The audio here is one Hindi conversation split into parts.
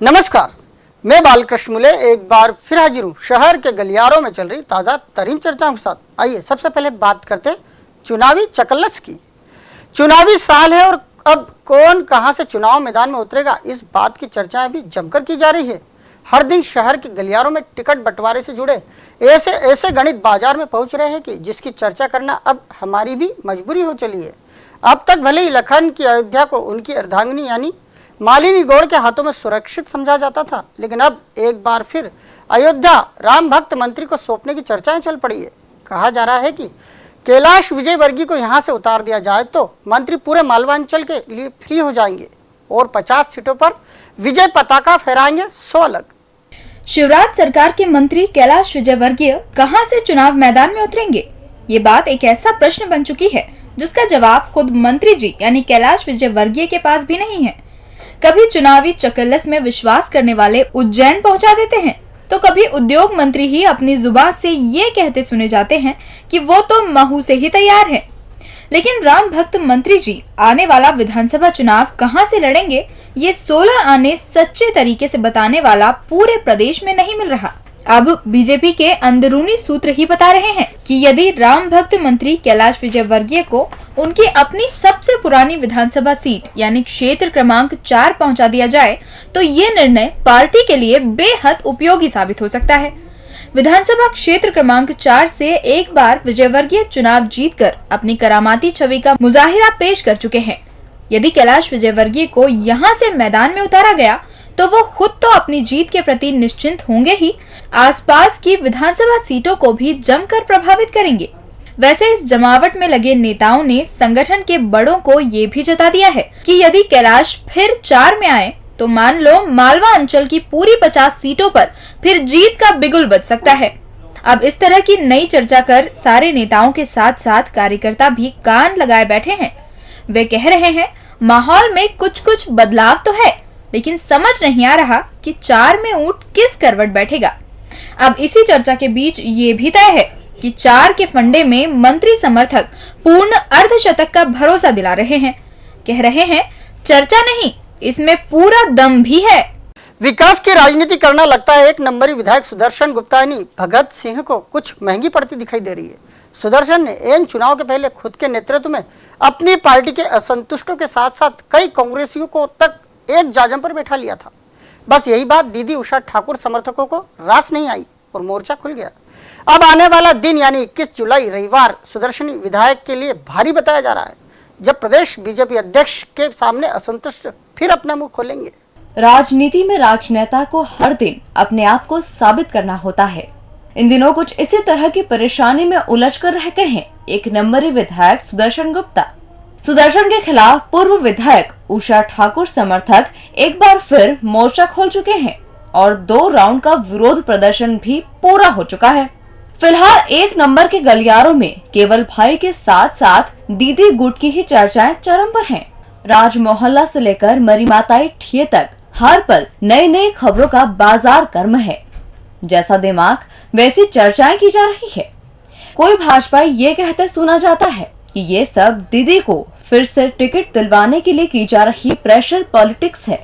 नमस्कार, मैं बालकृष्ण मुले एक बार फिर हाजिर हूँ शहर के गलियारों में चल रही ताज़ा तरीन चर्चाओं के साथ। आइए सबसे पहले बात करते हैं चुनावी चकल्लस की। चुनावी साल है और अब कौन कहां से चुनाव मैदान में उतरेगा, इस बात की चर्चाएं भी जमकर की जा रही है। हर दिन शहर के गलियारों में टिकट बंटवारे से जुड़े ऐसे गणित बाजार में पहुंच रहे हैं कि जिसकी चर्चा करना अब हमारी भी मजबूरी हो चली है। अब तक भले ही लखन की अयोध्या को उनकी अर्धांगिनी यानी मालिनी गौड़ के हाथों में सुरक्षित समझा जाता था, लेकिन अब एक बार फिर अयोध्या राम भक्त मंत्री को सौंपने की चर्चाएं चल पड़ी है। कहा जा रहा है कि कैलाश विजयवर्गीय को यहां से उतार दिया जाए तो मंत्री पूरे मालवांचल के लिए फ्री हो जाएंगे और 50 सीटों पर विजय पताका फहराएंगे 100 अलग। शिवराज सरकार के मंत्री कैलाश विजयवर्गीय कहां से चुनाव मैदान में उतरेंगे, ये बात एक ऐसा प्रश्न बन चुकी है जिसका जवाब खुद मंत्री जी यानी कैलाश विजयवर्गीय के पास भी नहीं है। कभी चुनावी चकल्लस में विश्वास करने वाले उज्जैन पहुंचा देते हैं, तो कभी उद्योग मंत्री ही अपनी जुबान से ये कहते सुने जाते हैं कि वो तो महू से ही तैयार है। लेकिन राम भक्त मंत्री जी आने वाला विधानसभा चुनाव कहां से लड़ेंगे, ये 16 आने सच्चे तरीके से बताने वाला पूरे प्रदेश में नहीं मिल रहा। अब बीजेपी के अंदरूनी सूत्र ही बता रहे हैं कि यदि राम भक्त मंत्री कैलाश विजयवर्गीय को उनकी अपनी सबसे पुरानी विधानसभा सीट यानी क्षेत्र क्रमांक 4 पहुंचा दिया जाए तो ये निर्णय पार्टी के लिए बेहद उपयोगी साबित हो सकता है। विधानसभा क्षेत्र क्रमांक 4 से एक बार विजयवर्गीय चुनाव जीतकर अपनी करामाती छवि का मुजाहिरा पेश कर चुके हैं। यदि कैलाश विजयवर्गीय को यहां से मैदान में उतारा गया तो वो खुद तो अपनी जीत के प्रति निश्चिंत होंगे ही, आसपास की विधानसभा सीटों को भी जमकर प्रभावित करेंगे। वैसे इस जमावट में लगे नेताओं ने संगठन के बड़ों को ये भी जता दिया है कि यदि कैलाश फिर 4 में आए तो मान लो मालवा अंचल की पूरी 50 सीटों पर फिर जीत का बिगुल बज सकता है। अब इस तरह की नई चर्चा कर सारे नेताओं के साथ साथ कार्यकर्ता भी कान लगाए बैठे हैं। वे कह रहे हैं माहौल में कुछ बदलाव तो है, लेकिन समझ नहीं आ रहा कि 4 में ऊंट किस करवट बैठेगा। अब इसी चर्चा के बीच ये भी तय है कि 4 के फंडे में मंत्री समर्थक पूर्ण अर्धशतक का भरोसा दिला रहे हैं। कह रहे हैं चर्चा नहीं, इसमें पूरा दम भी है। विकास की राजनीति करना लगता है एक नंबरी विधायक सुदर्शन गुप्ता यानी भगत सिंह को कुछ महंगी पड़ती दिखाई दे रही है। सुदर्शन ने एन चुनाव के पहले खुद के नेतृत्व में अपनी पार्टी के असंतुष्टों के साथ साथ कई कांग्रेसियों को तक एक जाजम पर बैठा लिया था। बस यही बात दीदी उषा ठाकुर समर्थकों को रास नहीं आई और मोर्चा खुल गया। अब आने वाला दिन यानी 21 जुलाई रविवार सुदर्शनी विधायक के लिए भारी बताया जा रहा है, जब प्रदेश बीजेपी अध्यक्ष के सामने असंतुष्ट फिर अपना मुंह खोलेंगे। राजनीति में राजनेता को हर दिन अपने आप को साबित करना होता है। इन दिनों कुछ इसी तरह की परेशानी में उलझ कर रहते हैं एक नंबरी विधायक सुदर्शन गुप्ता। सुदर्शन के खिलाफ पूर्व विधायक उषा ठाकुर समर्थक एक बार फिर मोर्चा खोल चुके हैं और 2 राउंड का विरोध प्रदर्शन भी पूरा हो चुका है। फिलहाल एक नंबर के गलियारों में केवल भाई के साथ साथ दीदी गुट की ही चर्चाएं चरम पर हैं। राज मोहल्ला से लेकर मरी माताई ठिये तक हर पल नई नई खबरों का बाजार गर्म है। जैसा दिमाग वैसी चर्चाएं की जा रही है। कोई भाजपा ये कहते सुना जाता है कि ये सब दीदी को फिर से टिकट दिलवाने के लिए की जा रही प्रेशर पॉलिटिक्स है,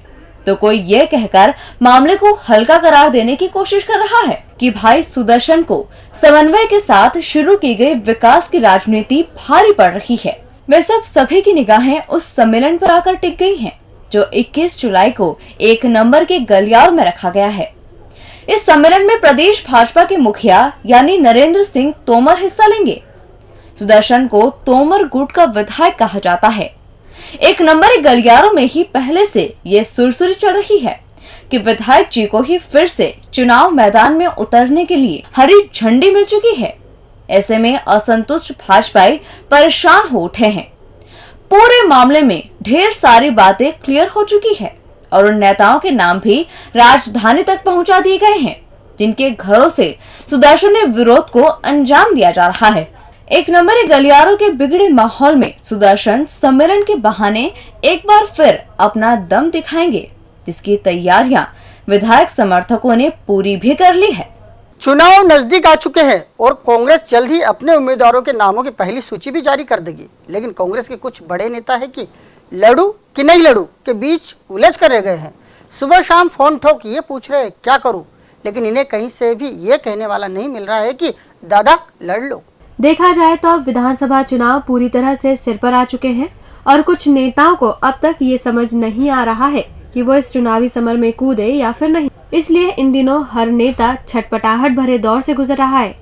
तो कोई ये कहकर मामले को हल्का करार देने की कोशिश कर रहा है कि भाई सुदर्शन को समन्वय के साथ शुरू की गई विकास की राजनीति भारी पड़ रही है। वे सभी की निगाहें उस सम्मेलन पर आकर टिक गई हैं, जो 21 जुलाई को एक नंबर के गलियार में रखा गया है। इस सम्मेलन में प्रदेश भाजपा के मुखिया यानी नरेंद्र सिंह तोमर हिस्सा लेंगे। सुदर्शन को तोमर गुट का विधायक कहा जाता है। एक नंबर गलियारों में ही पहले से ये सुरसुरी चल रही है कि विधायक जी को ही फिर से चुनाव मैदान में उतरने के लिए हरी झंडी मिल चुकी है। ऐसे में असंतुष्ट भाजपाई परेशान हो उठे हैं। पूरे मामले में ढेर सारी बातें क्लियर हो चुकी है और उन नेताओं के नाम भी राजधानी तक पहुंचा दिए गए हैं, जिनके घरों से सुदर्शन ने विरोध को अंजाम दिया जा रहा है। एक नंबर गलियारों के बिगड़े माहौल में सुदर्शन सम्मेलन के बहाने एक बार फिर अपना दम दिखाएंगे, जिसकी तैयारियां विधायक समर्थकों ने पूरी भी कर ली है। चुनाव नजदीक आ चुके हैं और कांग्रेस जल्द ही अपने उम्मीदवारों के नामों की पहली सूची भी जारी कर देगी, लेकिन कांग्रेस के कुछ बड़े नेता है कि लड़ू कि नहीं लड़ू के बीच उलझ कर रह गए हैं। सुबह शाम फोन ठोक ये पूछ रहे क्या करूं, लेकिन इन्हें कहीं से भी ये कहने वाला नहीं मिल रहा है कि दादा लड़ लो। देखा जाए तो अब विधानसभा चुनाव पूरी तरह से सिर पर आ चुके हैं और कुछ नेताओं को अब तक ये समझ नहीं आ रहा है कि वो इस चुनावी समर में कूदे या फिर नहीं। इसलिए इन दिनों हर नेता छटपटाहट भरे दौर से गुजर रहा है।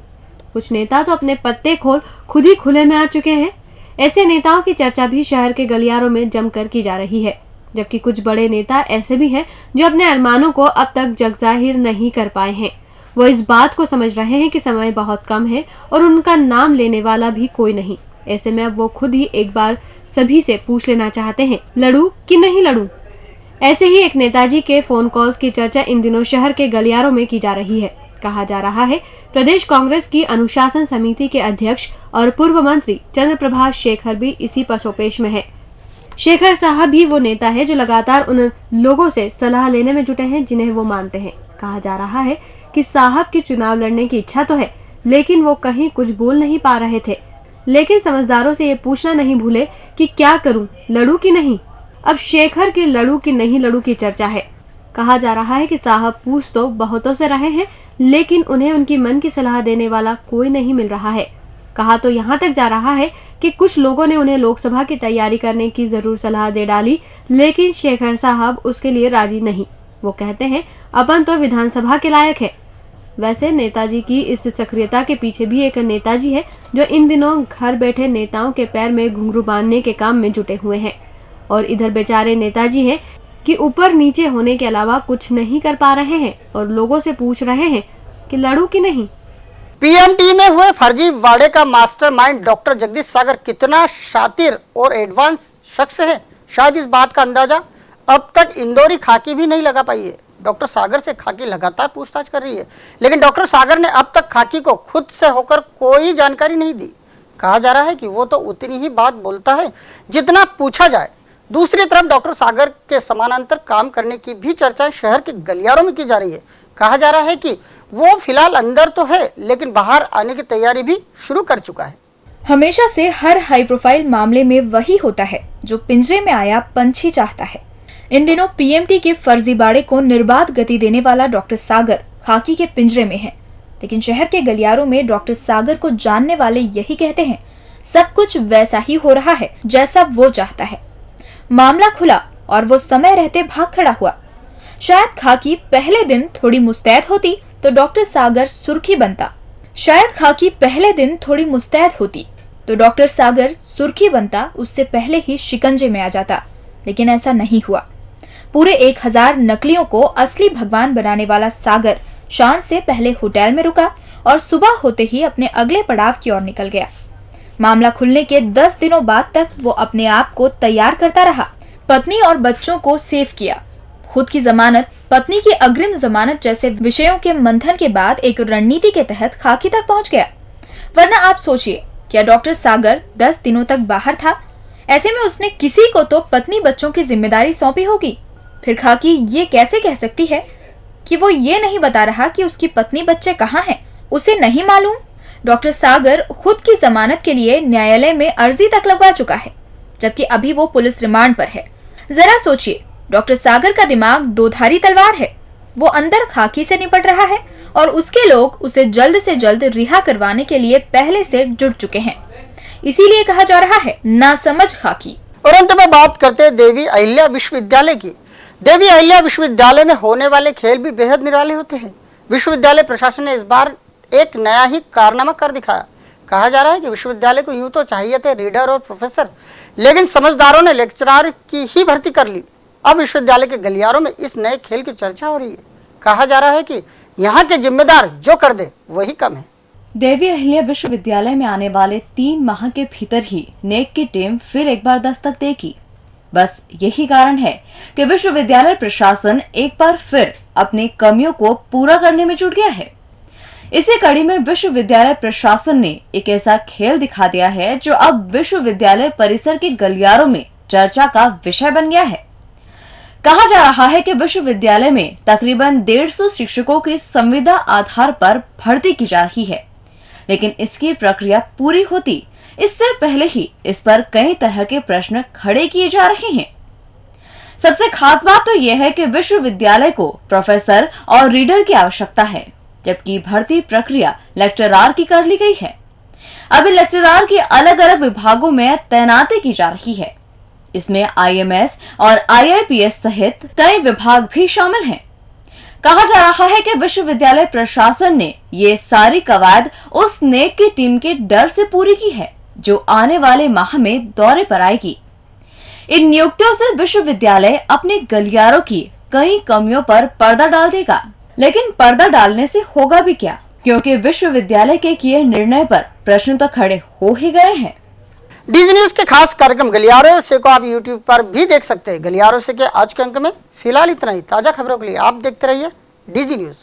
कुछ नेता तो अपने पत्ते खोल खुद ही खुले में आ चुके हैं। ऐसे नेताओं की चर्चा भी शहर के गलियारों में जमकर की जा रही है, जबकि कुछ बड़े नेता ऐसे भी हैं जो अपने अरमानों को अब तक जगजाहिर नहीं कर पाए हैं। वो इस बात को समझ रहे हैं कि समय बहुत कम है और उनका नाम लेने वाला भी कोई नहीं। ऐसे में अब वो खुद ही एक बार सभी से पूछ लेना चाहते हैं, लड़ूं कि नहीं लड़ूं। ऐसे ही एक नेताजी के फोन कॉल्स की चर्चा इन दिनों शहर के गलियारों में की जा रही है। कहा जा रहा है प्रदेश कांग्रेस की अनुशासन समिति के अध्यक्ष और पूर्व मंत्री चंद्रप्रभाष शेखर भी इसी पसोपेश में है। शेखर साहब भी वो नेता है जो लगातार उन लोगों से सलाह लेने में जुटे हैं जिन्हें वो मानते हैं। कहा जा रहा है कि साहब की चुनाव लड़ने की इच्छा तो है, लेकिन वो कहीं कुछ बोल नहीं पा रहे थे। लेकिन समझदारों से ये पूछना नहीं भूले कि क्या करूं, लड़ूं कि नहीं। अब शेखर के लड़ूं कि नहीं लड़ूं की चर्चा है। कहा जा रहा है कि साहब पूछ तो बहुतों से रहे हैं, लेकिन उन्हें उनकी मन की सलाह देने वाला कोई नहीं मिल रहा है। कहा तो यहाँ तक जा रहा है कि कुछ लोगों ने उन्हें लोकसभा की तैयारी करने की जरूर सलाह दे डाली, लेकिन शेखर साहब उसके लिए राजी नहीं। वो कहते हैं अपन तो विधानसभा के लायक है। वैसे नेताजी की इस सक्रियता के पीछे भी एक नेताजी है जो इन दिनों घर बैठे नेताओं के पैर में घुंघरू बांधने के काम में जुटे हुए हैं। और इधर बेचारे नेताजी हैं कि ऊपर नीचे होने के अलावा कुछ नहीं कर पा रहे हैं और लोगों से पूछ रहे हैं कि लड़ूं कि नहीं। पीएमटी में हुए फर्जी वाड़े का मास्टरमाइंड डॉक्टर जगदीश सागर कितना शातिर और एडवांस शख्स है, शायद इस बात का अंदाजा अब तक इंदौरी खाकी भी नहीं लगा पाई है। डॉक्टर सागर से खाकी लगातार पूछताछ कर रही है, लेकिन डॉक्टर सागर ने अब तक खाकी को खुद से होकर कोई जानकारी नहीं दी। कहा जा रहा है कि वो तो उतनी ही बात बोलता है जितना पूछा जाए। दूसरी तरफ डॉक्टर सागर के समानांतर काम करने की भी चर्चा शहर के गलियारों में की जा रही है। कहा जा रहा है कि वो फिलहाल अंदर तो है, लेकिन बाहर आने की तैयारी भी शुरू कर चुका है। हमेशा से हर हाई प्रोफाइल मामले में वही होता है जो पिंजरे में आया पंछी चाहता है। इन दिनों पीएमटी के फर्जी बाड़े को निर्बाध गति देने वाला डॉक्टर सागर खाकी के पिंजरे में है, लेकिन शहर के गलियारों में डॉक्टर सागर को जानने वाले यही कहते हैं सब कुछ वैसा ही हो रहा है जैसा वो चाहता है। मामला खुला और वो समय रहते भाग खड़ा हुआ। शायद खाकी पहले दिन थोड़ी मुस्तैद होती तो डॉक्टर सागर सुर्खी बनता। सुर्खी बनता उससे पहले ही शिकंजे में आ जाता, लेकिन ऐसा नहीं हुआ। पूरे 1000 नकलियों को असली भगवान बनाने वाला सागर शान से पहले होटल में रुका और सुबह होते ही अपने अगले पड़ाव की ओर निकल गया। मामला खुलने के 10 दिनों बाद तक वो अपने आप को तैयार करता रहा। पत्नी और बच्चों को सेव किया, खुद की जमानत, पत्नी की अग्रिम जमानत जैसे विषयों के मंथन के बाद एक रणनीति के तहत खाकी तक पहुंच गया। वरना आप सोचिए, क्या डॉक्टर सागर 10 दिनों तक बाहर था? ऐसे में उसने किसी को तो पत्नी बच्चों की जिम्मेदारी सौंपी होगी। फिर खाकी ये कैसे कह सकती है कि वो ये नहीं बता रहा कि उसकी पत्नी बच्चे कहाँ हैं? उसे नहीं मालूम। डॉक्टर सागर खुद की जमानत के लिए न्यायालय में अर्जी तक लगवा चुका है, जबकि अभी वो पुलिस रिमांड पर है। जरा सोचिए, डॉक्टर सागर का दिमाग दोधारी तलवार है। वो अंदर खाकी से निपट रहा है और उसके लोग उसे जल्द से जल्द रिहा करवाने के लिए पहले से जुट चुके हैं। इसीलिए कहा जा रहा है नासमझ खाकी। और अंत में बात करते हैं देवी अहिल्या विश्वविद्यालय की। देवी अहिल्या विश्वविद्यालय में होने वाले खेल भी बेहद निराले होते हैं। विश्वविद्यालय प्रशासन ने इस बार एक नया ही कारनामा कर दिखाया। कहा जा रहा है कि विश्वविद्यालय को यूं तो चाहिए थे रीडर और प्रोफेसर, लेकिन समझदारों ने लेक्चरर की ही भर्ती कर ली। अब विश्वविद्यालय के गलियारों में इस नए खेल की चर्चा हो रही है। कहा जा रहा है कि यहाँ के जिम्मेदार जो कर दे वही कम है। देवी अहिल्या विश्वविद्यालय में आने वाले 3 माह के भीतर ही नेक की टीम फिर एक बार दस्तक देगी। बस यही कारण है कि विश्वविद्यालय प्रशासन एक बार फिर अपनी कमियों को पूरा करने में जुट गया है। इसी कड़ी में विश्वविद्यालय प्रशासन ने एक ऐसा खेल दिखा दिया है जो अब विश्वविद्यालय परिसर के गलियारों में चर्चा का विषय बन गया है। कहा जा रहा है कि विश्वविद्यालय में तकरीबन 150 शिक्षकों की संविदा आधार पर भर्ती की जा रही है, लेकिन इसकी प्रक्रिया पूरी होती इससे पहले ही इस पर कई तरह के प्रश्न खड़े किए जा रहे हैं। सबसे खास बात तो यह है कि विश्वविद्यालय को प्रोफेसर और रीडर की आवश्यकता है, जबकि भर्ती प्रक्रिया लेक्चरार की कर ली गई है। अभी लेक्चरार की अलग अलग विभागों में तैनाती की जा रही है। इसमें IMS और IIPS सहित कई विभाग भी शामिल हैं। कहा जा रहा है कि विश्वविद्यालय प्रशासन ने ये सारी कवायद उस नेक की टीम के डर से पूरी की है जो आने वाले माह में दौरे पर आएगी। इन नियुक्तियों से विश्वविद्यालय अपने गलियारों की कई कमियों पर पर्दा डाल देगा, लेकिन पर्दा डालने से होगा भी क्या, क्योंकि विश्वविद्यालय के किए निर्णय पर प्रश्न तो खड़े हो ही गए हैं। डीजी न्यूज के खास कार्यक्रम गलियारों से को आप यूट्यूब पर भी देख सकते हैं। गलियारों से के आज के अंक में फिलहाल इतना ही। ताजा खबरों के लिए आप देखते रहिए डीजी न्यूज।